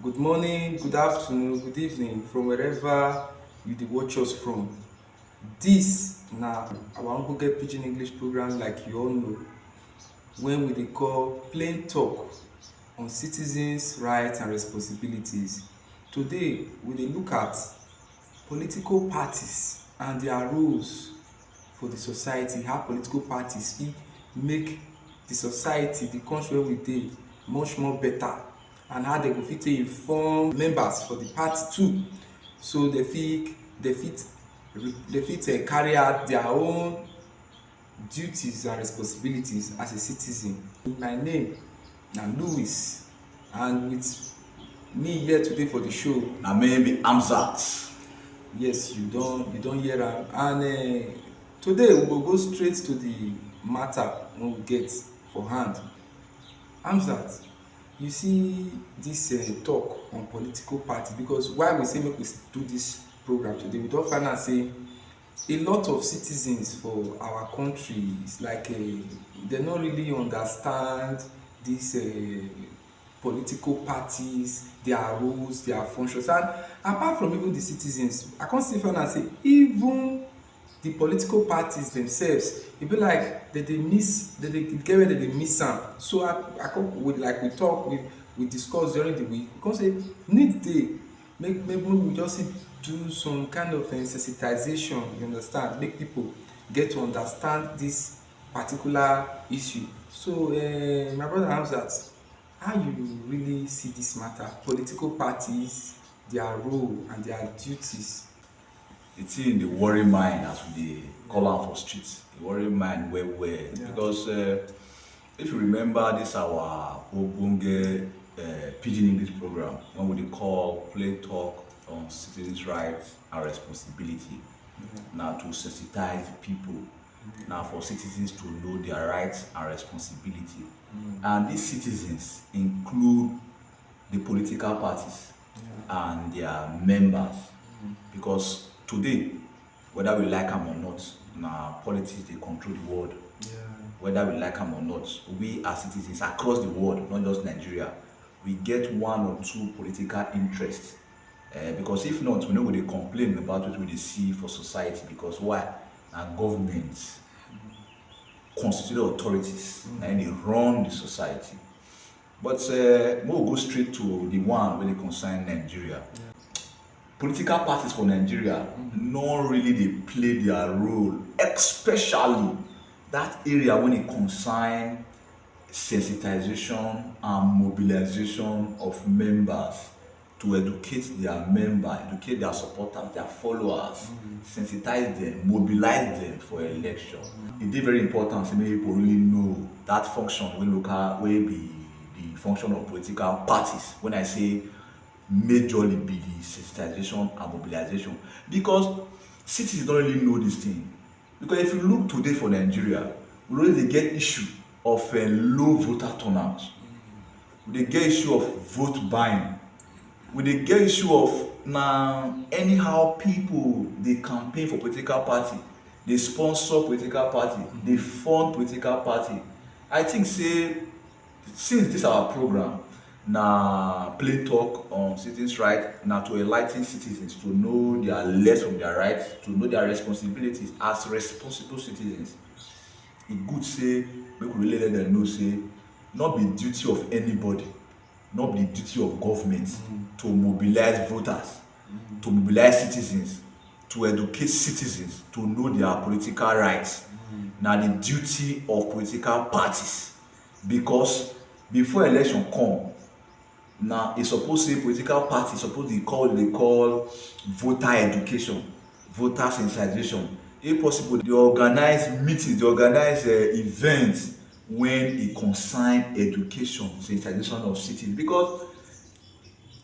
Good morning, good afternoon, good evening from wherever you dey watch us from. This na our ogbonge pidgin English program like you all know, when we dey call plain talk on citizens' rights and responsibilities. Today we dey look at political parties and their roles for the society, how political parties fit make the society, the country wey we dey much more better, and how dem go fit take inform members for the party too, so dem fit carry out their own duties and responsibilities as a citizen. My name na Louis, and with me here today for the show na me be Amzat. Yes, you don hear am, and today we go go straight to the matter wey we get for hand. Amzat, you see this talk on political party, because why we say make we do this program today, we don find out say a lot of citizens for our country is like dem no really understand this political parties, their roles, their functions, and apart from even the citizens, I come still find out say even the political parties themselves, e be like dem dey get where dem dey miss am. So I come with, like we discuss during the week, we come say need dey make we just do some kind of sensitization, you understand, make people get to understand this particular issue. So my brother Hamzat, how you really see this matter, political parties, their role and their duties? The thing dey worry mind as we dey call am for street. E worry mind well well. Yeah. Because if you remember this our ogbonge pidgin English program when we dey call plain talk on citizens' rights and responsibility. Na to sensitize people, na for citizens to know their rights and responsibility. And these citizens include the political parties and their members. Because today, whether we like am or not, na politics dey control the world. Whether we like am or not, we as citizens across the world, not just Nigeria, we get one or two political interests. Because if not, we no go dey complain about what we dey see for society. Because why? Na government, constituted authorities, na im dey run the society. But make we go straight to the one wey dey concern Nigeria. Political parties for Nigeria no really dey play their role, especially that area when e concern sensitization and mobilization of members to educate their members, educate their supporters, their followers, sensitize them, mobilize them for election. E dey very important say make people really know that function wey be the function of political parties. When I say majorly be the sensitization and mobilization, because citizens don't really know this thing. Because if you look today for Nigeria, we always dey get issue of low voter turnout. We dey get issue of vote buying. We dey get issue of anyhow people dey campaign for political party, dey sponsor political party, dey fund political party. I think say since this our program na plain talk on citizens' rights, na to enlighten citizens to know their left from their rights, to know their responsibilities as responsible citizens. E good say make we really let them know say not be duty of anybody, not be duty of government to mobilize voters, to mobilize citizens, to educate citizens to know their political rights. Na the duty of political parties. Because before election come, na e suppose say political parties suppose dey call voter education, voter sensitization. If possible, dey organize meetings, dey organize events when e concern education, sensitization of citizens. Because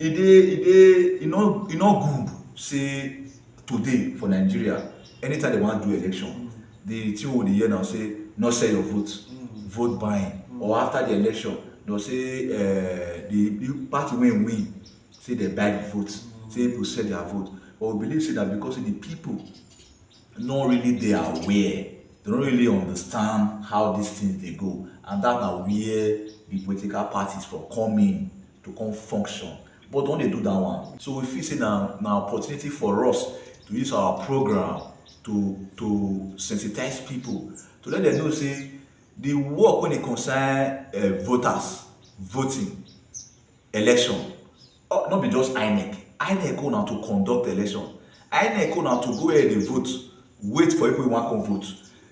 e no good say today for Nigeria, anytime they wan do election, the thing we dey hear now say no sell your vote, vote buying. Or after the election, they'll say the party wey win, say they buy the vote, say people sell their vote. But we believe say that because the people not really dey aware, they don't really understand how these things dey go, and that na where the political parties for come in to come function but don't they do that one? So we feel say now opportunity for us to use our program to sensitize people, to let them know say the work when they concern voters, voting, election, not be just INEC. INEC go now to conduct election. INEC go now to go where they vote, wait for people who want come vote.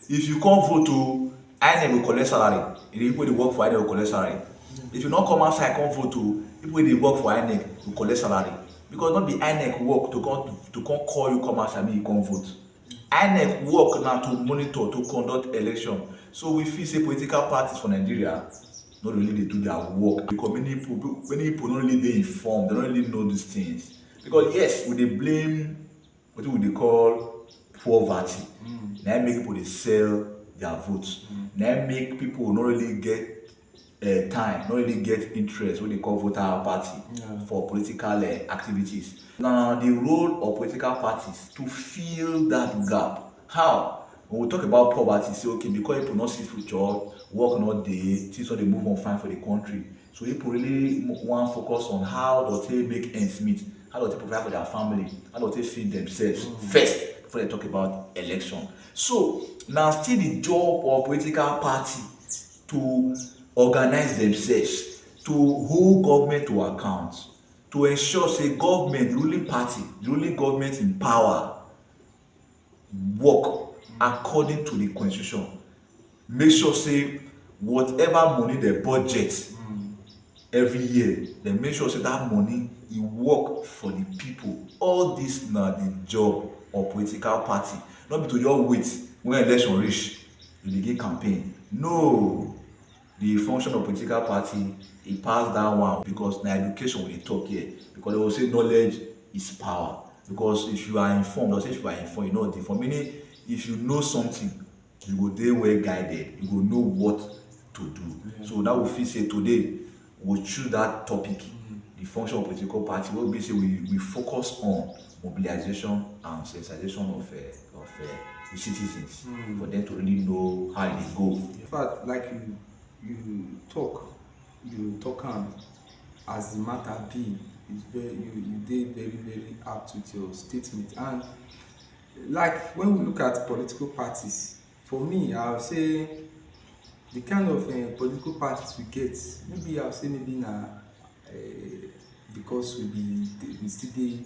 If you come vote to INEC will collect salary. The people wey dey work for INEC will collect salary. If you not come outside come vote to people wey dey work for INEC will collect salary. Because not be INEC work to come call you come outside make you come vote. INEC work now to monitor, to conduct election. So we feel say political parties for Nigeria not really dey do their work, because many people no really dey informed, they no really know these things. Because yes, we dey blame wetin we dey call poverty. Na im make people dey sell their votes. Na im make people no really get time, no really get interest wey dey call voter party for political activities. Now the role of political parties to fill that gap. How? When we talk about poverty, say okay, because people no see future, work not dey, things no dey move on fine for the country. So people really want focus on how they make ends meet, how they provide for their family, how they feed themselves first before they talk about election. So now still the job of political party to organize themselves, to hold government to account, to ensure say government, the ruling party, the ruling government in power work according to the constitution. Make sure say whatever money they budget every year, they make sure say that money e work for the people. All this na the job of political party. Not be to just wait when election reach you begin campaign. No, the function of political party e pass that one, because na education we dey talk here. Because they will say knowledge is power. Because if you are informed, or say if you are informed, you know the for meaning if you know something, you go dey well guided, you go know what to do. So that we feel say today we choose that topic, the function of political party, wey be say we focus on mobilization and sensitization of the citizens, for them to really know how e dey go. In fact, like you talk am as the matter be, is very you dey very apt with your statement. And like when we look at political parties, for me I would say the kind of political parties we get, maybe I would say maybe na because we still dey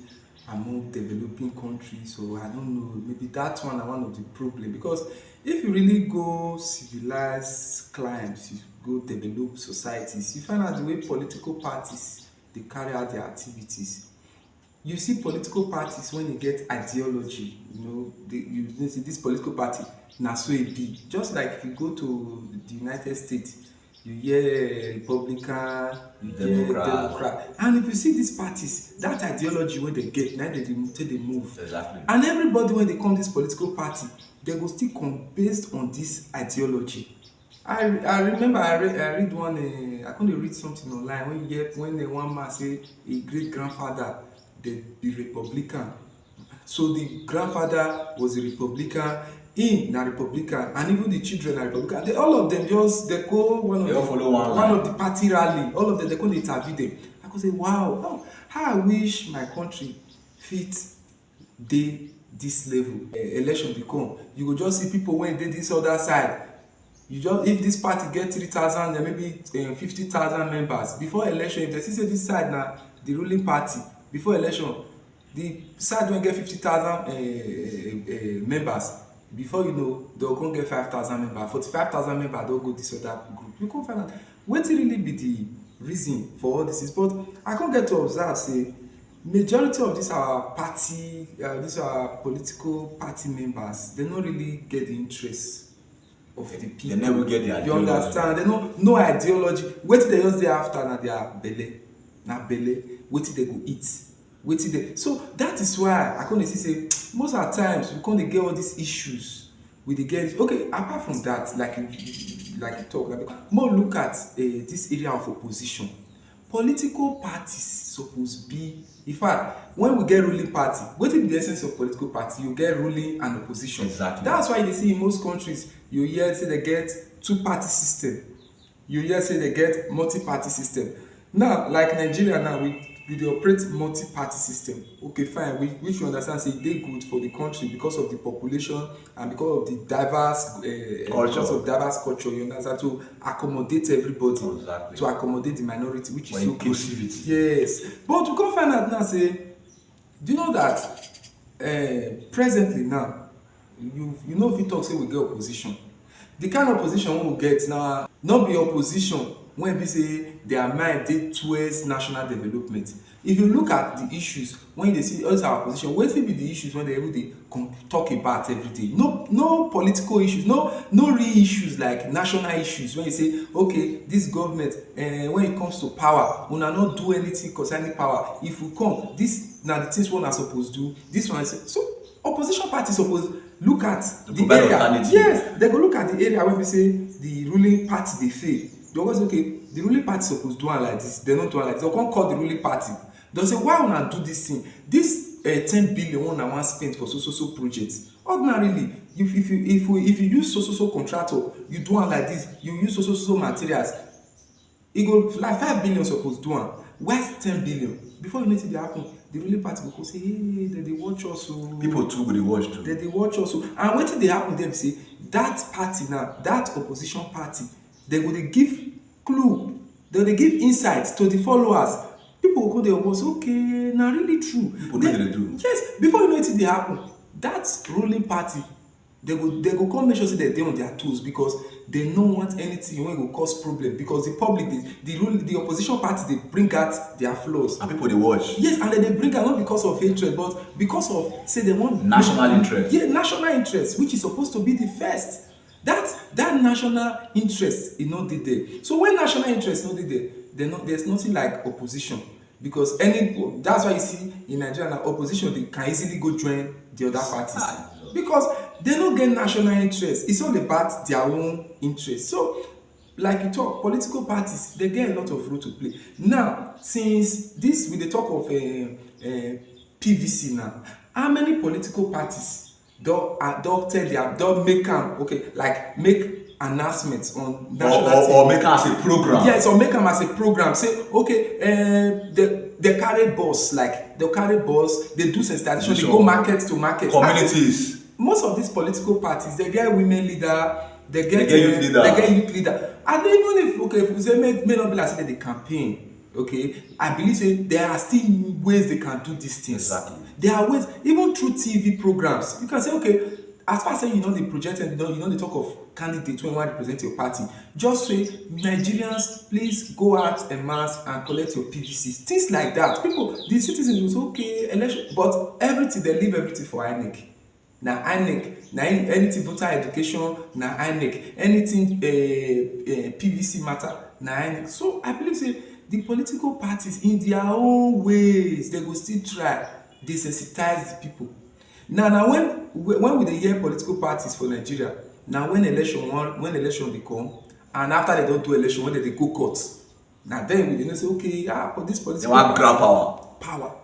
among developing countries, so I don't know, maybe that one na one of the problem. Because if you really go civilize climes, you go develop societies, you find out the way political parties dey carry out their activities. You see political parties when they get ideology, you see this political party na so e be. Just like if you go to the United States, you hear Republican, you hear Democrat, and if you see these parties, that ideology wey they get, na they move. Exactly. And everybody when they come this political party, they go still come based on this ideology. I remember I read one I couldn't read something online when one man say a great grandfather they be Republican. So the grandfather was a Republican, him na Republican, and even the children are Republican. All of them they go one of the party rally. All of them they go interview them. I could say, wow, how I wish my country fit dey this level. Election dey come, you go just see people when dey this other side. You just, if this party get 3,000, then maybe 50,000 members. Before election, if they see say this side na the ruling party, before election, the side wey get 50,000 members, before you know, they'll go get 5,000 members. 45,000 members don go this other group. You come find out wetin really be the reason for all this is. But I come get to observe say majority of this our party, these our political party members, they no really get the interest of the people. They never get the ideology. You understand? They no ideology. Wetin they just dey after na their belle. Wetin they go eat. So that is why I come dey see say most of the times we come dey get all these issues. We dey get okay. Apart from that, like you talk, more look at this area of opposition. Political parties suppose be, in fact, when we get ruling party, wetin be the essence of political party? You get ruling and opposition. Exactly. That's why you see in most countries, you hear say they get two-party system. You hear say they get multi-party system. Now, like Nigeria now, we we dey operate multi-party system. Okay, fine, which we understand say e dey good for the country because of the population and because of the diverse because of diverse culture, you understand, to accommodate everybody. Exactly. To accommodate the minority, which is For okay. inclusivity. Yes, but we come find out now say, do you know that presently now, you know, fit talk say we get opposition. The kind of opposition wey we get now no be opposition wey be say their mind dey towards national development. If you look at the issues when you dey see all our opposition, wetin be the issues wey dem even dey talk about every day? No political issues, no real issues like national issues. When you say, okay, this government when it comes to power, una no do anything concerning power. If we come, this na the things wey una suppose do, this one. So opposition party suppose look at the area. Yes, they go look at the area wey be say the ruling party dey fail. They go say, okay, the ruling party suppose do am like this, they no do am like this. They come call the ruling party. They say, why una do this thing? This 10 billion wey una wan spend for so project. Ordinarily, if you use so contractor, you do am like this, you use so materials, e go like 5 billion suppose do am. Why 10 billion? Before you know wetin dey happen, the ruling party go say, hey, dem dey watch us o. People too go dey watch too. Dem dey watch us o. And wetin dey happen there be say that party now, that opposition party, dem go dey give clue, dem dey give insight to the followers. People go dey almost, okay, na really true. People know dey do. Yes, before you know wetin dey happen, that ruling party, they go come make sure say dem dey on their toes, because they no want anything wey go cause problem, because the public, the opposition party dey bring out their flaws. And people dey watch. Yes, and they bring out not because of hatred, but because of, say, they want National interest. Yeah, national interest, which is supposed to be the first. That national interest, e no dey there. So when national interest no dey there, there's nothing like opposition, because that's why you see in Nigeria now, opposition, they can easily go join the other parties, because they no get national interest. It's all about their own interest. So like you talk, political parties, they get a lot of role to play. Now, since this, we dey talk of PVC now, how many political parties don make am, okay, like make announcements on national or make am as a program. Yes, or make am as a program. Say, okay, they carry bus, like they carry bus, they do sensitization, they go market to market. Communities. Most of these political parties, they get women leader, they get youth leader. And even if we say may not be like say they campaign, okay, I believe say there are still ways they can do these things. Exactly. There are ways, even through TV programs. You can say, okay, as far as you know the project and you know the talk of candidates when you want to represent your party, just say, Nigerians, please go out en masse and collect your PVCs. Things like that. People, the citizens will say, okay, election, but everything, they leave everything for INEC. Now INEC, now anything voter education, now INEC, anything PVC matter, now INEC. So I believe say the political parties in their own ways, they go still try desensitize the people. Now when we dey hear political parties for Nigeria, now when election dey come, and after they don do election, when they go court, now then we dey know say, okay, but this political they wan grab power.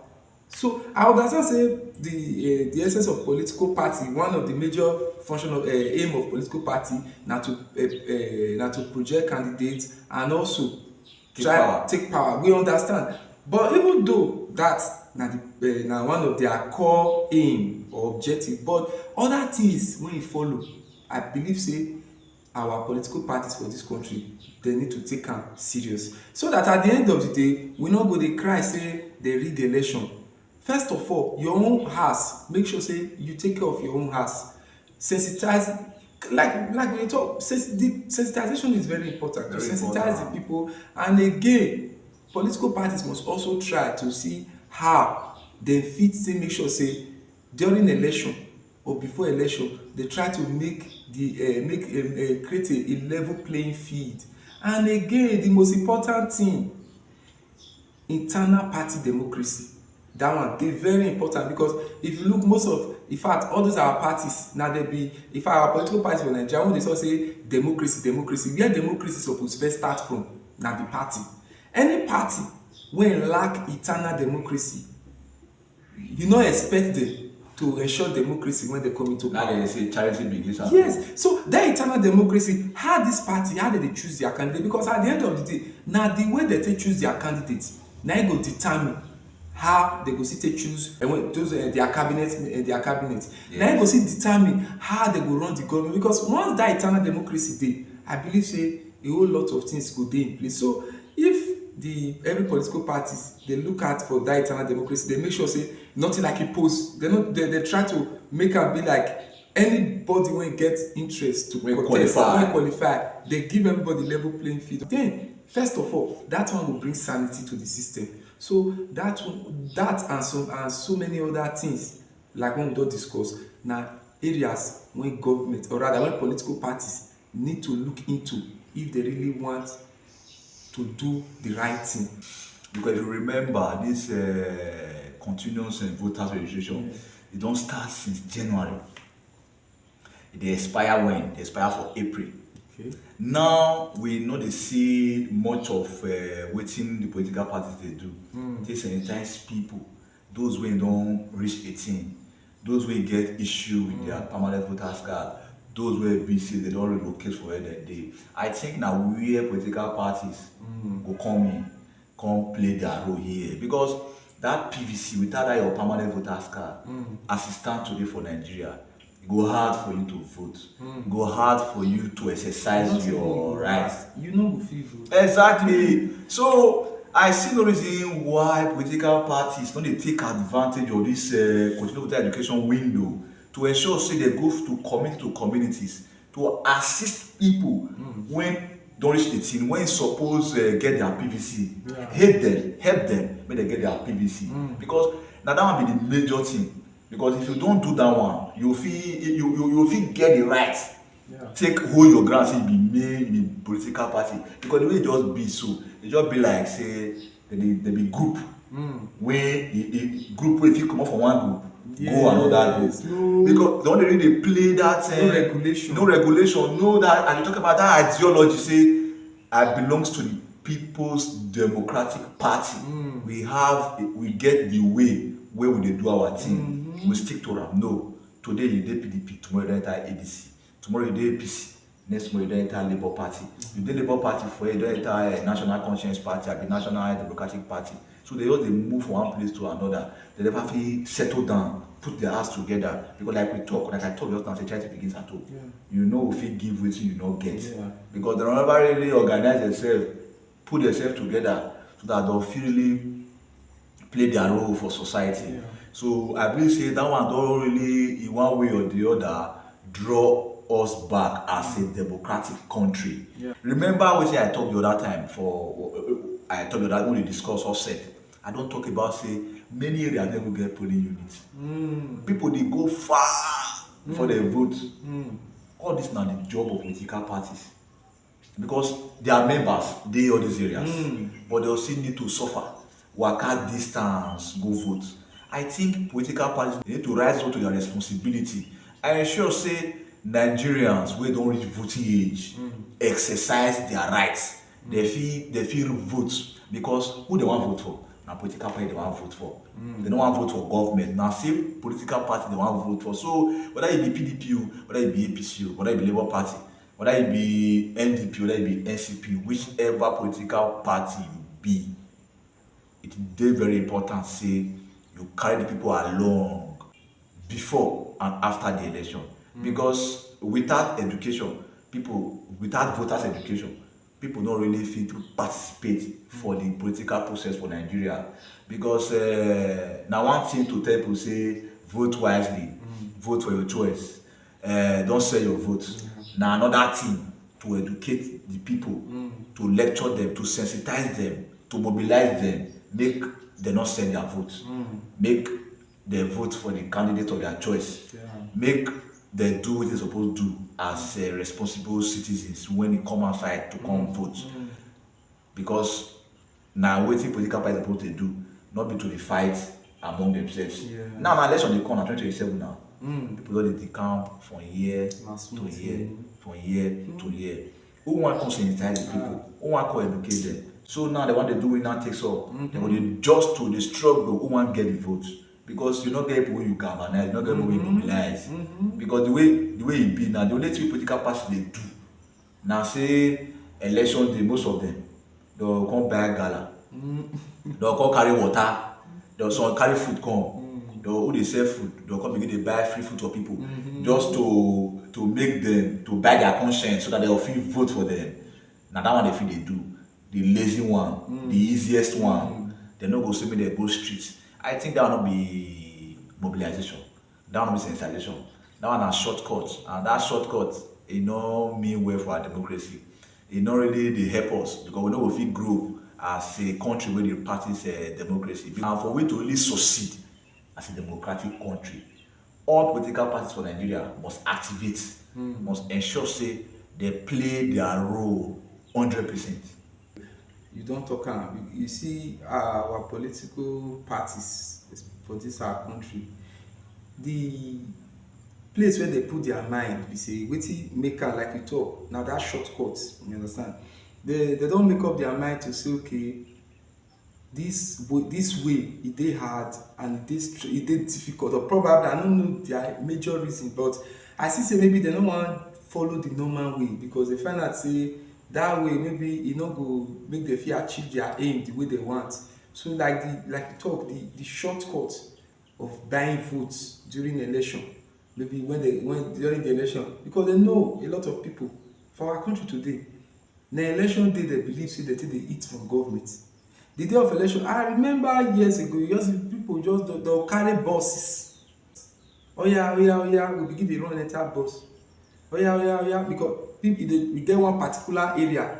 So I understand say the essence of political party, one of the major function of aim of political party, na to project candidates and also take power. We understand, but even though that na one of their core aim or objective, but other things when you follow, I believe say our political parties for this country, they need to take am serious, so that at the end of the day, we no go dey cry say they rig the election. First of all, your own house, make sure say you take care of your own house. Sensitize, like we talk, the sensitization is very important. To sensitize the people. And again, political parties must also try to see how they fit say make sure say during election or before election, they try to create a level playing field. And again, the most important thing, internal party democracy. That one dey very important, because if you look, in fact, all those our parties now, they be, if our political parties for Nigeria, when they sort say democracy, where democracy suppose first start from, na the party. Any party when lack internal democracy, you no expect them to ensure democracy when they come into power. Now they say charity begins at home. Yes, so that internal democracy, how this party, how they choose their candidate, because at the end of the day, now the way that they choose their candidate, now it go determine how they go still take choose when those their cabinet na im go Yes. still determine how they go run the government, because once that eternal democracy dey, I believe say a whole lot of things go dey in place. So if the every political parties dey look out for that eternal democracy, dey make sure say nothing like impose, they no dey try to make am be like anybody wey get interest to Wey contest qualify. wey qualify, dey give everybody level playing field. Then first of all, that one go bring sanity to the system. So that one, that and so many other things like when we don discuss na areas wey government, or rather wey political parties need to look into if they really want to do the right thing. Because if you remember this continuous voters registration, e don start since January. E dey expire when? E expire for April. Okay. Now we no dey see much of wetin the political parties dey do. Take sensitize people, those wey don reach 18, those wey get issue with their permanent voters card, those wey be say they don relocate for where dem dey. I think na where political parties go come in, come play their role here, because that PVC, without that your permanent voters card, as e stand today for Nigeria, e go hard for you to vote. E go hard for you to exercise your rights. You no go fit vote. Exactly. So I see no reason why political parties no dey take advantage of this continuing education window to ensure say they go to communities to assist people when don reach 18, when suppose get their PVC. Help them make they get their PVC, because na that one be the major thing. Because if you don do that one, you fit get the right take hold your ground say you be political party. Because the way e just be so, e just be like say they be group wey group wey fit comot from one group go another group, because they don dey really play that no regulation, no that, and you talk about that ideology say I belongs to the People's Democratic Party. We get the way wey we dey do our thing. We stick to am. No, today you dey PDP, tomorrow you don enter ADC, tomorrow you dey APC, next tomorrow you don enter Labour Party. You dey Labour Party for you don enter National Conscience Party, abi National Democratic Party. So they just dey move from one place to another. They never fit settle down, put their hearts together. Because like I talk just now, say charity begins at home. You no fit give wetin you no get. Because they never really organize themselves, put themselves together so that they'll fit really play their role for society. So I believe say that one don really, in one way or the other, draw us back as a democratic country. Remember wetin I talk the other time when we discuss offset. I don talk about say many areas no get polling units. People dey go far before they vote. All this na the job of political parties, because their members dey all these areas, but they still need to suffer, waka distance go vote. I think political parties need to rise up to their responsibility and ensure say Nigerians wey don reach voting age exercise their rights. They fit vote, because who they wan vote for? Na political party they wan vote for. They no wan vote for government. Na same political party they wan vote for. So whether it be PDP o, whether it be APC o, whether it be Labour Party, whether it be NDP, whether it be NCP, whichever political party you be, it dey very important say you carry the people along before and after the election. Because without education, without voters education, people no really fit participate for the political process for Nigeria. Because na one thing to tell people say vote wisely, vote for your choice, don't sell your vote. Na another thing to educate the people, to lecture them, to sensitize them, to mobilize them, make dem not sell their vote, make dem vote for the candidate of their choice, make dem do what they suppose do as responsible citizens when e come outside to come vote. Because na wetin political parties suppose dey do, not be to dey fight among themselves. Now na election dey come na 2027 now. People don dey decamp from year to year, from year to year. Who wan come sensitize the people? Who wan come educate them? So now they want to do winner takes all. They go dey just to the struggle who wan get the vote. Because you no get people wey you galvanize, you no get people wey you mobilize. Because the way e be now, the only thing political parties dey do na say election day, most of them they go come buy gala, they go come carry water, They'll some carry food come. They'll who dey sell food, they'll come begin dey buy free food for people just to make them to buy their conscience so that they'll fit vote for them. Na that one dey fit dey do. The lazy one, the easiest one. They no go say make dem go street. I think that one no be mobilization. That one no be sensitization. That one na shortcut, and that shortcut e no mean well for our democracy. E no really dey help us because we no go fit grow as a country wey dey practice democracy. And for we to really succeed as a democratic country, all political parties for Nigeria must activate, must ensure say they play their role 100%. You don talk am. You see our political parties for this our country, the place where they put their mind be say wetin make am like you talk na that shortcut, you understand. They don make up their mind to say okay, this way e dey hard and e dey difficult, or probably I no know their major reason, but I see say maybe they no wan follow the normal way because they find out say that way maybe e no go make them fit achieve their aim the way they want. So like you talk, the shortcut of buying votes during election, maybe when during the election, because they know a lot of people for our country today, na election day they believe say they take dey eat from government. The day of election, I remember years ago, people just they'll carry buses. Oya, we begin dey run enter bus. Oya, because people we get one particular area,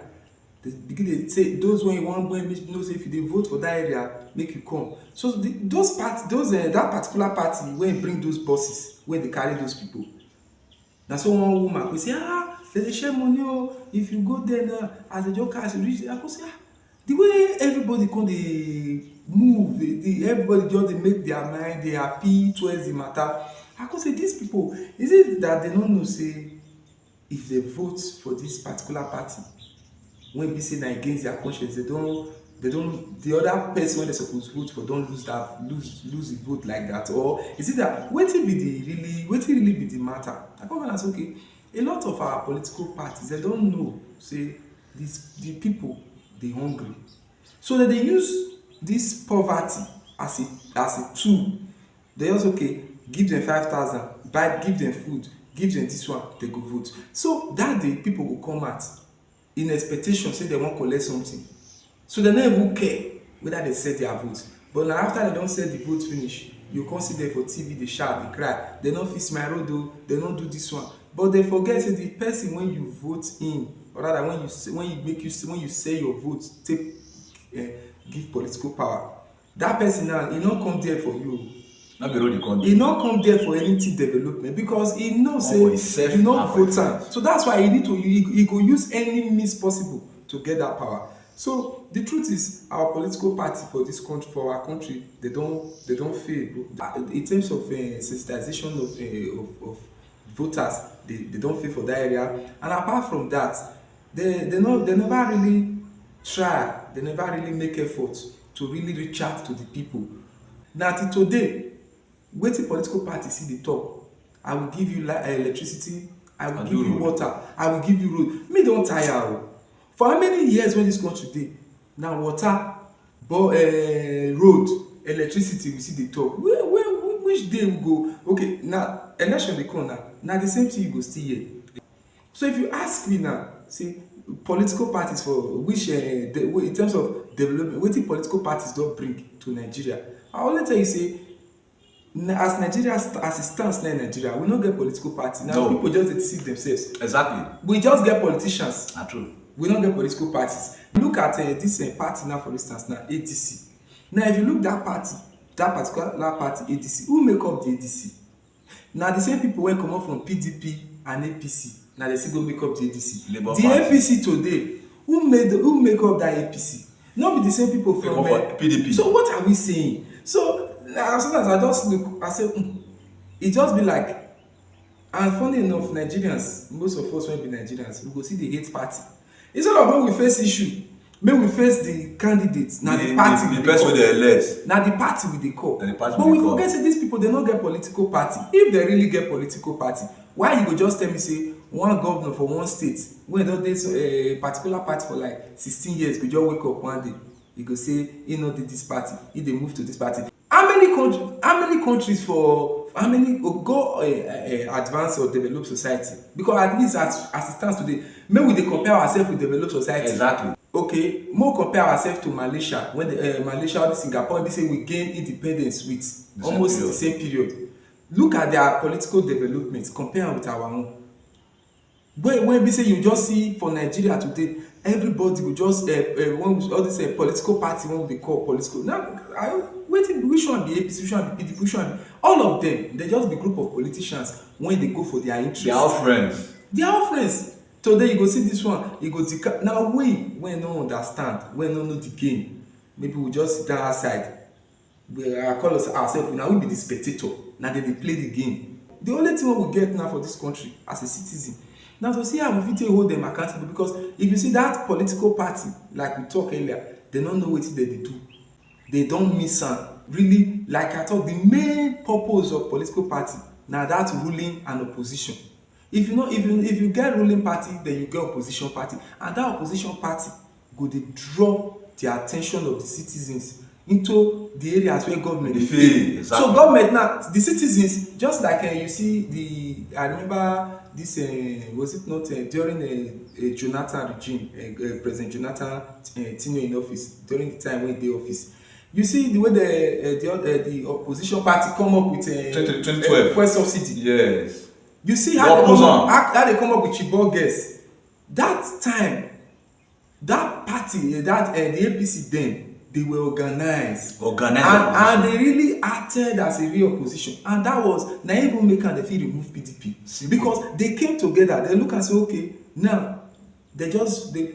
they begin dey say those when you wan go know say if you dey vote for that area, make you come. So that particular party wey bring those buses, wey dey carry those people, na so one woman go say dem dey share money o, if you go there now as the just cash reach there, I go say the way everybody come dey move, everybody just dey make their mind dey happy towards the matter. I go say these people, is it that they no know say if they vote for this particular party wey be say na against their conscience, they don the other person wey they suppose vote for don lose the vote like that? Or is it that wetin really be the matter? I come find out say okay, a lot of our political parties, they don know say the people dey hungry, so they dey use this poverty as a tool. They just okay, give them 5,000, give them food, give them this one, they go vote. So that day people go come out in expectation say they wan collect something, so they no even care whether they sell their vote. But na after they don sell the vote finish, you come see them for TV dey shout, dey cry, they no fix my road o, they no do this one. But they forget say the person when you vote in, or rather when you sell your vote take give political power, that person now e no come there for you. No be road e come. E no come there for anything development because e know say you no vote am. So that's why e go use any means possible to get that power. So the truth is, our political party for this country, for our country, they don't fail in terms of sensitization of voters. They don't fail for that area. And apart from that, they never really try. They never really make effort to really reach out to the people. Now till today, wetin political party see dey talk, I will give you electricity, I will give you water, I will give you road. Me don tire o. For how many years when this country dey, na water, road, electricity we see dey talk. Which day we go? Okay, now election dey come now. Na the same thing you go still hear. So if you ask me now, say political parties for which in terms of development, wetin political parties don bring to Nigeria, I only tell you say, as Nigeria as it stands now in Nigeria, we no get political party. Now people just dey deceive themselves. Exactly. We just get politicians. Na true. We no get political parties. Look at this party now, for instance, now ADC. Now if you look that party, that particular party ADC, who make up the ADC? Na the same people wey comot from PDP and APC, na they still go make up the ADC. Labour the Party. APC today, who make up that APC? No be the same people from PDP. So what are we saying? So sometimes I just look, I say it just be like, and funny enough, Nigerians, most of us wey be Nigerians, we go see the hate party. Instead of when we face issue, make we face the candidates, na the party the person wey dey elect, na the party we dey call. But we forget say these people, they no get political party. If they really get political party, why you go just tell me say one governor for one state wey don dey a particular party for like 16 years go just wake up one day, he go say he no dey this party, he dey move to this party. many countries for how many go advance or develop society? Because at least as it stands today, make we dey compare ourselves with developed society. Exactly. Okay, make we compare ourselves to Malaysia, when the Malaysia or Singapore be say we gain independence with almost the same period. Look at their political development, compare am with our own. When be say you just see for Nigeria today, everybody go just when all this political party wey we dey call political now, wetin which one be APC, which one be PDP, which one be all of them, they just be group of politicians when dey go for their interest. They are all friends. They are all friends. Today you go see this one, you go declare. Now we wey no understand, wey no know the game, maybe we just sit down outside, we call ourselves na we be the spectator, na dem dey play the game. The only thing wey we get now for this country as a citizen na to see how we fit take hold them accountable, because if you see that political party like we talk earlier, they no know wetin dem dey do, they don miss am really. Like I talk, the main purpose of political party na that ruling and opposition. If you get ruling party, then you get opposition party, and that opposition party go dey draw the attention of the citizens into the areas where government dey fail. Exactly. So government now, the citizens, just like you see I remember this was it not during Jonathan regime, President Jonathan tenure in office, during the time when he dey office, you see the way the opposition party come up with 2012 fuel subsidy. Yes. You see how they come up with Chibok girls. That time, that party, the APC then, they were organized and they really acted as a real opposition, and that was na even make am dey fit remove PDP. Because they came together, they look and say okay, now they just the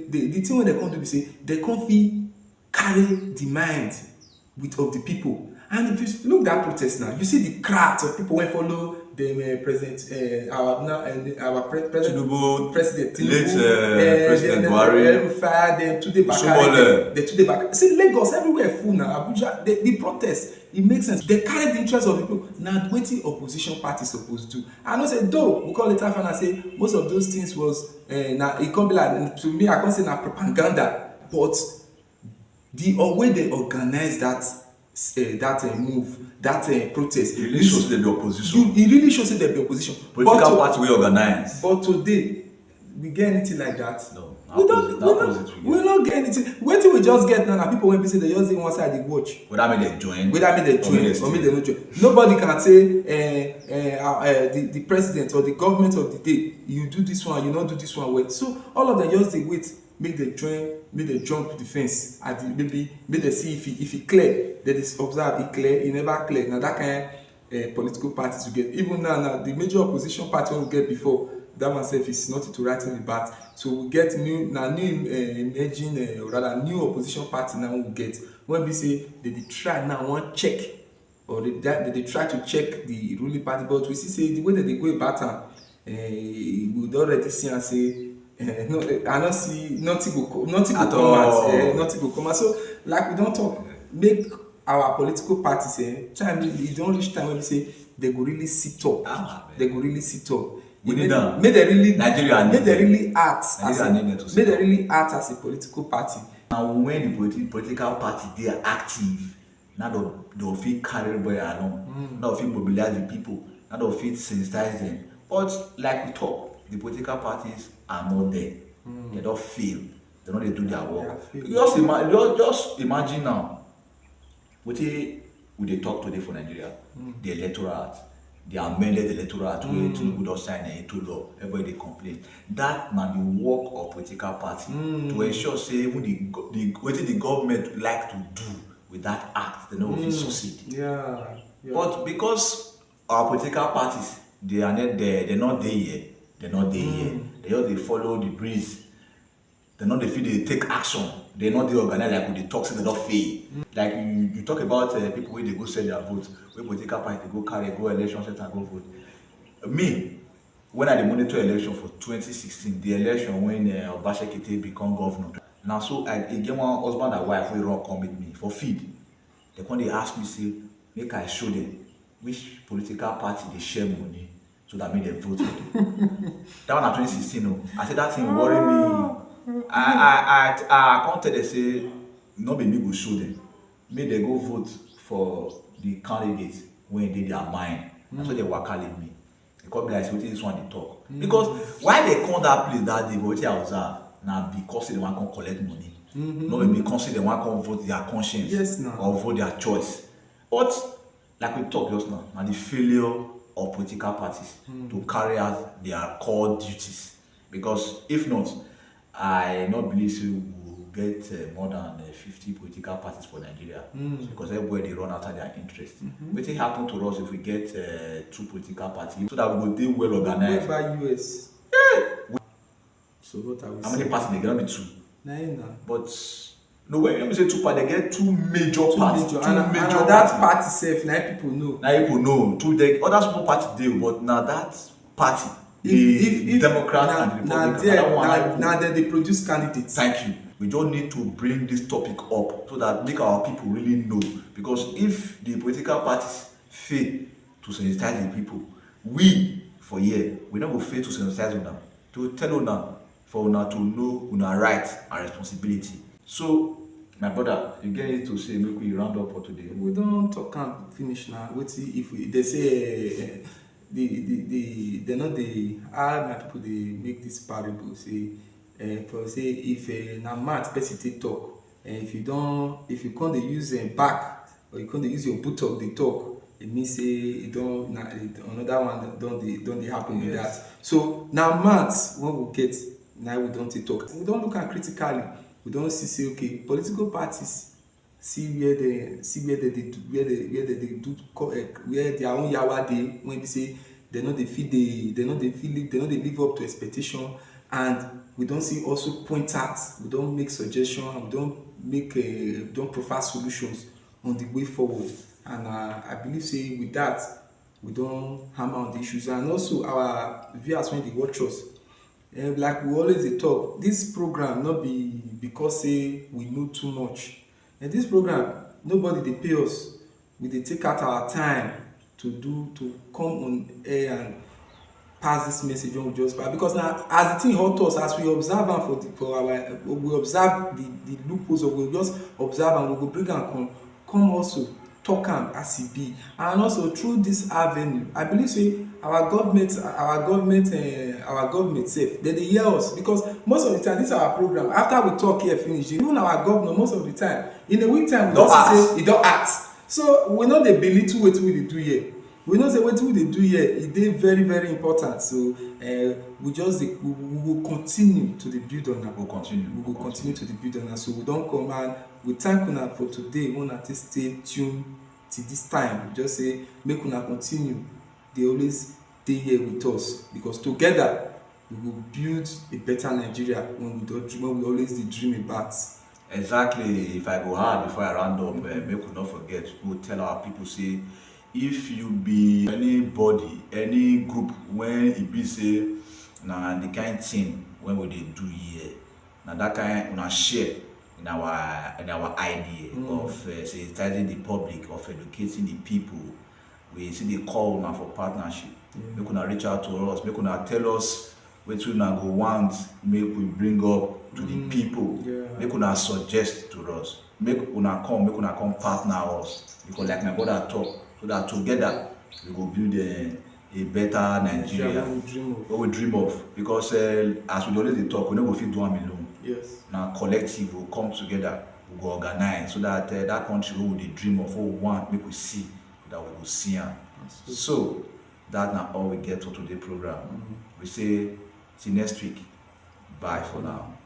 thing wey they come do be say they come fit carry the mind of the people. And if you look that protest now, you see the crowds of people wey follow them president our president Tinubu, President Buhari, fire them today back. See Lagos everywhere full now, Abuja, the protest, it makes sense. They carry the interest of the people. Now wetin opposition party suppose do? I know say though we call later find out say most of those things was na e come be like, to me I come say na propaganda, but the way they organize that move, that protest, it really shows them the opposition. It really shows them the opposition. Political party we organize. But today, we get anything like that? No. We don't get anything. Wetin we just get now, people when we say they just dey one side dey watch. Whether make they join or make they no join. Nobody can say the president or the government of the day, you do this one, you not do this one well. So all of them just dey wait, make they join, make they jump the fence at the maybe make they see if it clear, they observe it clear, it never clear. Now that kind political parties we get. Even now the major opposition party we get before, that one self is nothing to write in the bat. So we get new emerging or rather new opposition party now we get. When we say they try now one check, or they try to check the ruling party, but we see say the way that they go about am, we don already see and say no, I don't see nothing go come out. So like we don't talk, make our political parties time e don reach time when we say they go really sit up. They go really sit up. Make they really act as a political party. Now when the political party they are active, now they'll feel carry everybody along. Now they'll feel mobilize the people. Now they'll feel sensitize them. But like we talk, the political parties are not there. They don't fail. They don't do their work. Just imagine now. What they talk today for Nigeria? The electorate. They amended the electorate where Tinubu don sign into law. Everybody dey complain. That na the work of political party to ensure say even wetin the government like to do with that act, they no fit succeed. Yeah. But because our political parties they are not there, they're not there here. They just dey follow the breeze. They not dey fit dey take action. They not dey organize like we dey talk say they don fail. Like you talk about people wey dey go sell their vote, wey political party dey go election center go vote. Me, when I dey monitor election for 2016, the election when Obaseki become governor. Now so I get one husband and wife wey run come meet me for feed. They come dey ask me say make I show them which political party dey share money so that make them vote for them. That one na 2016 o. I say that thing worry me. I come tell them say no be me go show them. Make they go vote for the candidate when e dey their mind. Na so they waka leave me. They come be like say wetin this one dey talk. Because why they come that place that day, but wetin I observe na because say they wan come collect money. No be because say they wan come vote their conscience. Yes, now. Or vote their choice. But like we talk just now, na the failure of political parties to carry out their core duties. Because if not, I not believe say we will get more than 50 political parties for Nigeria. Because everybody they run after their interest. Wetin happen to us if we get 2 political parties so that we go dey well organized? By US. So what are we How many parties they get? Be 2. Nine. But no, when you say 2 parties, they get 2 major parties. Two and major that parties. party self, now people know. Now people know. 2 other small parties deal, but now that party, the Democrat and the Republican, now they produce candidates. Thank you. We just need to bring this topic up so that make our people really know. Because if the political parties fail to sensitize the people, we for here we don't go fail to sensitize una, to tell una for una to know una right and responsibility. So my brother, you get it to say make we round up for today. We don't talk and finish now. Wetin if we they say they not the how my people they make this parable say for say if na math person take talk if you can't use back or you can't use your buttock dey talk, it means say it don't another one don't dey happen with that. So now math when we get now we don't take talk. We don't look at critically. We don't see okay political parties see where they do where their own yawa dey when they say they no dey live up to expectation, and we don't see also point out, we don't make suggestion, we don't provide solutions on the way forward. And I believe say with that we don't hammer on the issues. And also our viewers when they watch us, like we always dey talk, this program not be because say we know too much. And this program nobody dey pay us, we dey take out our time to come on air and pass this message on just by, because now as the thing hurt us, as we observe am we observe the loopholes, or we just observe and we go bring am come also talk am as e be. And also through this avenue I believe say our government sef dem dey hear us, because most of the time this our program after we talk here finish, even our governor most of the time in a week time we don see say e don act. So we no dey belittle wetin we dey do here. We know say wetin we dey do here e dey very very important. So we will continue to dey build on am. We go continue to dey build on am. So we don come and we thank una for today. Una take stay tuned till this time. We just say make una continue dey always dey here with us, because together we go build a better Nigeria when we always dey dream about. Exactly. If I go hard before I round up, make we not forget, we tell our people say, if you be anybody, any group when it be say na the kind thing when we dey do here, na that kind una share in our idea of sensitizing the public, of educating the people. We see the call una for partnership. Make una reach out to us, make una tell us wetin una go want make we bring up to the people. Make una suggest to us, make una come partner us, because like my brother talk, so that together we go build a better Nigeria what we dream of. Because as we always dey talk, we no go fit do am alone. Now collective will come together, we go organize so that that country wey we dey dream of, what we want make we see, that we go see am. So that na all we get for today program. We say till next week. Bye for now.